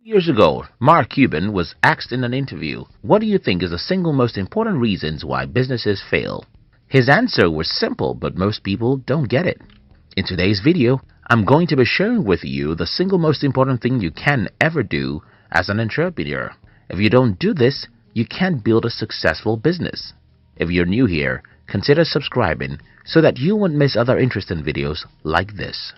Years ago, Mark Cuban was asked in an interview, "What do you think is the single most important reasons why businesses fail?" His answer was simple, but most people don't get it. In today's video, I'm going to be sharing with you the single most important thing you can ever do as an entrepreneur. If you don't do this, you can't build a successful business. If you're new here, consider subscribing so that you won't miss other interesting videos like this.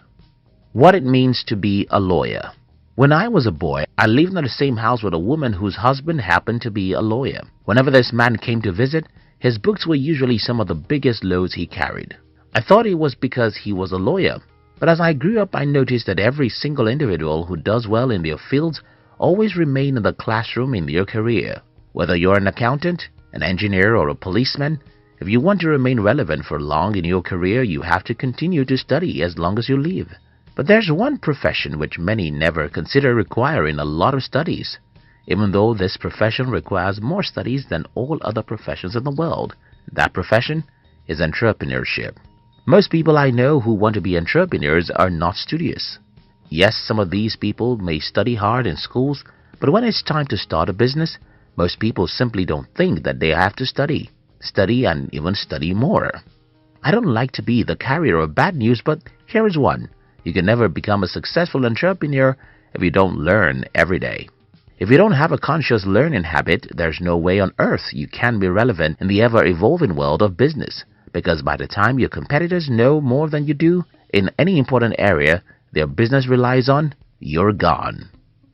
What it means to be a lawyer. When I was a boy, I lived in the same house with a woman whose husband happened to be a lawyer. Whenever this man came to visit, his books were usually some of the biggest loads he carried. I thought it was because he was a lawyer, but as I grew up I noticed that every single individual who does well in their fields always remain in the classroom in their career. Whether you're an accountant, an engineer or a policeman, if you want to remain relevant for long in your career, you have to continue to study as long as you live. But there's one profession which many never consider requiring a lot of studies, even though this profession requires more studies than all other professions in the world. That profession is entrepreneurship. Most people I know who want to be entrepreneurs are not studious. Yes, some of these people may study hard in schools, but when it's time to start a business, most people simply don't think that they have to study and even study more. I don't like to be the carrier of bad news, but here is one. You can never become a successful entrepreneur if you don't learn every day. If you don't have a conscious learning habit, there's no way on earth you can be relevant in the ever-evolving world of business, because by the time your competitors know more than you do in any important area their business relies on, you're gone.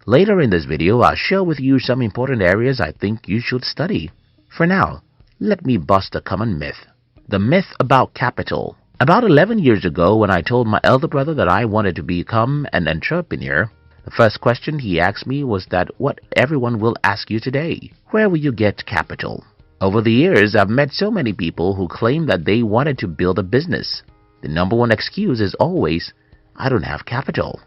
Later in this video, I'll share with you some important areas I think you should study. For now, let me bust a common myth. The myth about capital. About 11 years ago, when I told my elder brother that I wanted to become an entrepreneur, the first question he asked me was that what everyone will ask you today: where will you get capital? Over the years, I've met so many people who claim that they wanted to build a business. The number one excuse is always, "I don't have capital."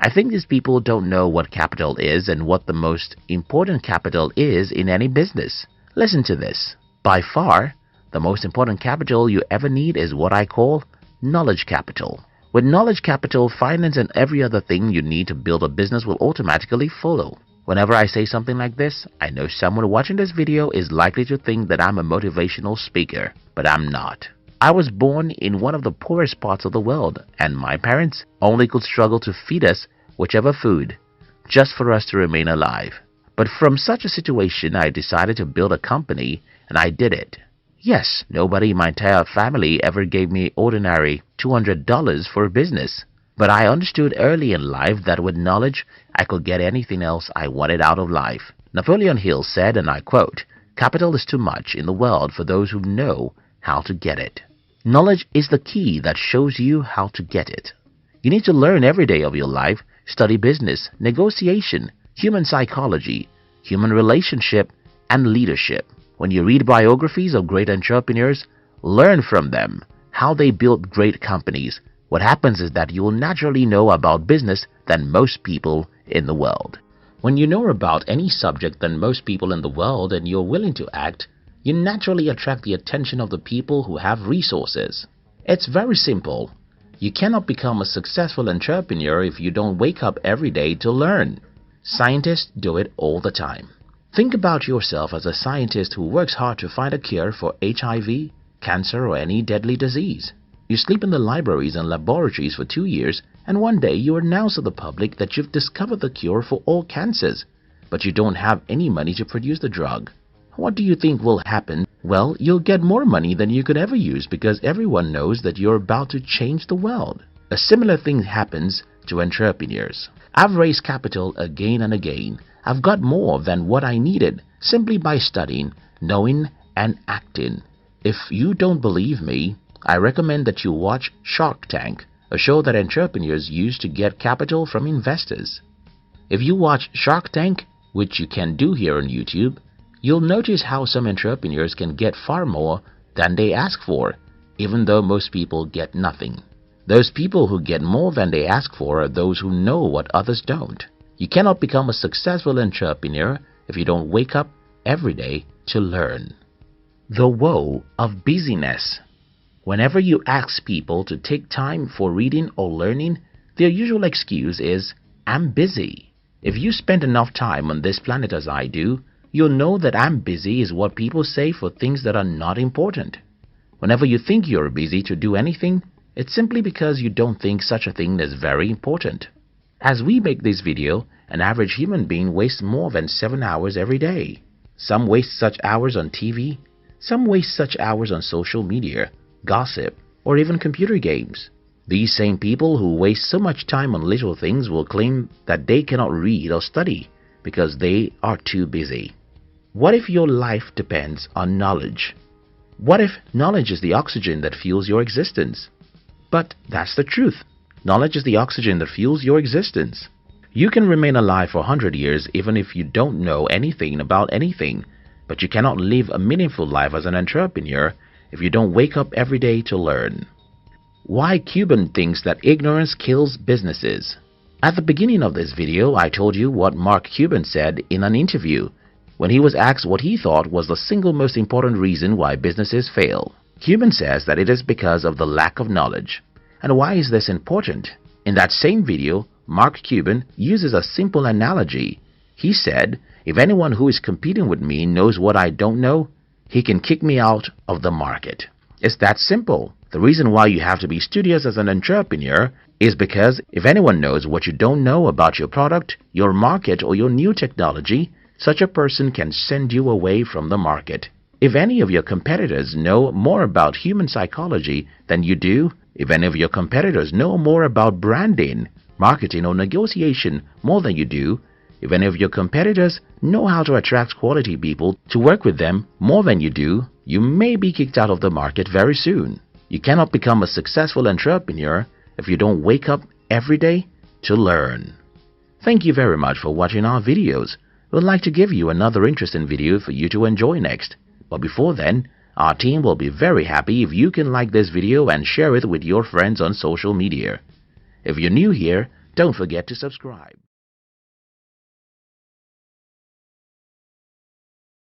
I think these people don't know what capital is and what the most important capital is in any business. Listen to this. By far, the most important capital you ever need is what I call knowledge capital. With knowledge capital, finance and every other thing you need to build a business will automatically follow. Whenever I say something like this, I know someone watching this video is likely to think that I'm a motivational speaker, but I'm not. I was born in one of the poorest parts of the world, and my parents only could struggle to feed us whichever food, just for us to remain alive. But from such a situation, I decided to build a company, and I did it. Yes, nobody in my entire family ever gave me ordinary $200 for a business. But I understood early in life that with knowledge, I could get anything else I wanted out of life. Napoleon Hill said, and I quote, "Capital is too much in the world for those who know how to get it." Knowledge is the key that shows you how to get it. You need to learn every day of your life, study business, negotiation, human psychology, human relationship, and leadership. When you read biographies of great entrepreneurs, learn from them how they built great companies. What happens is that you will naturally know about business than most people in the world. When you know about any subject than most people in the world and you're willing to act, you naturally attract the attention of the people who have resources. It's very simple. You cannot become a successful entrepreneur if you don't wake up every day to learn. Scientists do it all the time. Think about yourself as a scientist who works hard to find a cure for HIV, cancer, or any deadly disease. You sleep in the libraries and laboratories for 2 years, and one day you announce to the public that you've discovered the cure for all cancers, but you don't have any money to produce the drug. What do you think will happen? Well, you'll get more money than you could ever use because everyone knows that you're about to change the world. A similar thing happens to entrepreneurs. I've raised capital again and again. I've got more than what I needed simply by studying, knowing, and acting. If you don't believe me, I recommend that you watch Shark Tank, a show that entrepreneurs use to get capital from investors. If you watch Shark Tank, which you can do here on YouTube, you'll notice how some entrepreneurs can get far more than they ask for, even though most people get nothing. Those people who get more than they ask for are those who know what others don't. You cannot become a successful entrepreneur if you don't wake up every day to learn. The woe of busyness. Whenever you ask people to take time for reading or learning, their usual excuse is, "I'm busy." If you spend enough time on this planet as I do, you'll know that I'm busy is what people say for things that are not important. Whenever you think you're busy to do anything, it's simply because you don't think such a thing is very important. As we make this video, an average human being wastes more than 7 hours every day. Some waste such hours on TV, some waste such hours on social media, gossip, or even computer games. These same people who waste so much time on little things will claim that they cannot read or study because they are too busy. What if your life depends on knowledge? What if knowledge is the oxygen that fuels your existence? But that's the truth. Knowledge is the oxygen that fuels your existence. You can remain alive for 100 years even if you don't know anything about anything, but you cannot live a meaningful life as an entrepreneur if you don't wake up every day to learn. Why Cuban thinks that ignorance kills businesses. At the beginning of this video, I told you what Mark Cuban said in an interview when he was asked what he thought was the single most important reason why businesses fail. Cuban says that it is because of the lack of knowledge. And why is this important? In that same video, Mark Cuban uses a simple analogy. He said, if anyone who is competing with me knows what I don't know, he can kick me out of the market. It's that simple. The reason why you have to be studious as an entrepreneur is because if anyone knows what you don't know about your product, your market, or your new technology, such a person can send you away from the market. If any of your competitors know more about human psychology than you do, if any of your competitors know more about branding, marketing, or negotiation more than you do, if any of your competitors know how to attract quality people to work with them more than you do, you may be kicked out of the market very soon. You cannot become a successful entrepreneur if you don't wake up every day to learn. Thank you very much for watching our videos. We'd like to give you another interesting video for you to enjoy next. But before then, our team will be very happy if you can like this video and share it with your friends on social media. If you're new here, don't forget to subscribe.